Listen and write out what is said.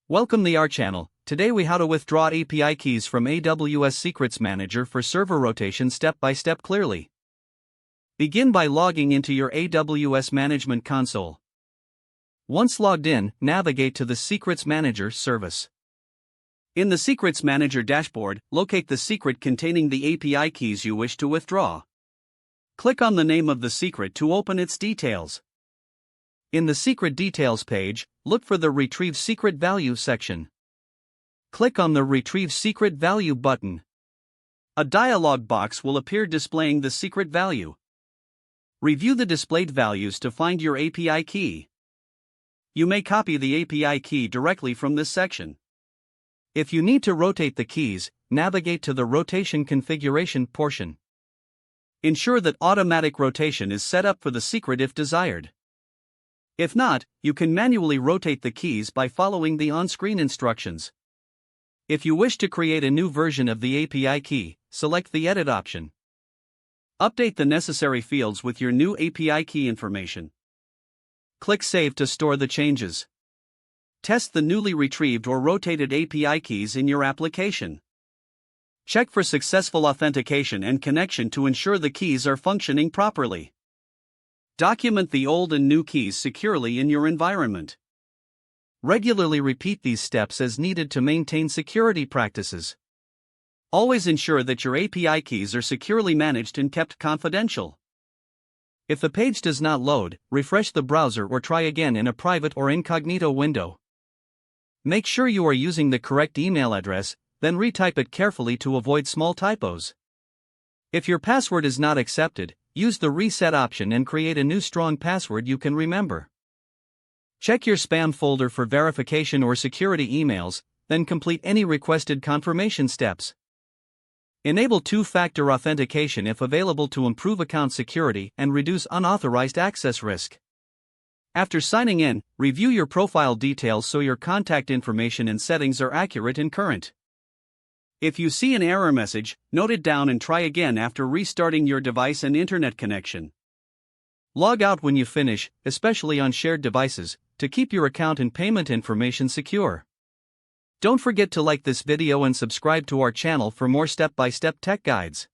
Welcome to our channel. Today we how to withdraw API keys from AWS Secrets Manager for server rotation step by step clearly. Begin by logging into your AWS Management Console. Once logged in, navigate to the Secrets Manager service. In the Secrets Manager dashboard, locate the secret containing the API keys you wish to withdraw. Click on the name of the secret to open its details. In the Secret Details page, look for the Retrieve Secret Value section. Click on the Retrieve Secret Value button. A dialog box will appear displaying the secret value. Review the displayed values to find your API key. You may copy the API key directly from this section. If you need to rotate the keys, navigate to the Rotation Configuration portion. Ensure that automatic rotation is set up for the secret if desired. If not, you can manually rotate the keys by following the on-screen instructions. If you wish to create a new version of the API key, select the Edit option. Update the necessary fields with your new API key information. Click Save to store the changes. Test the newly retrieved or rotated API keys in your application. Check for successful authentication and connection to ensure the keys are functioning properly. Document the old and new keys securely in your environment. Regularly repeat these steps as needed to maintain security practices. Always ensure that your API keys are securely managed and kept confidential. If the page does not load, refresh the browser or try again in a private or incognito window. Make sure you are using the correct email address, then retype it carefully to avoid small typos. If your password is not accepted, use the Reset option and create a new strong password you can remember. Check your spam folder for verification or security emails, then complete any requested confirmation steps. Enable two-factor authentication if available to improve account security and reduce unauthorized access risk. After signing in, review your profile details so your contact information and settings are accurate and current. If you see an error message, note it down and try again after restarting your device and internet connection. Log out when you finish, especially on shared devices, to keep your account and payment information secure. Don't forget to like this video and subscribe to our channel for more step-by-step tech guides.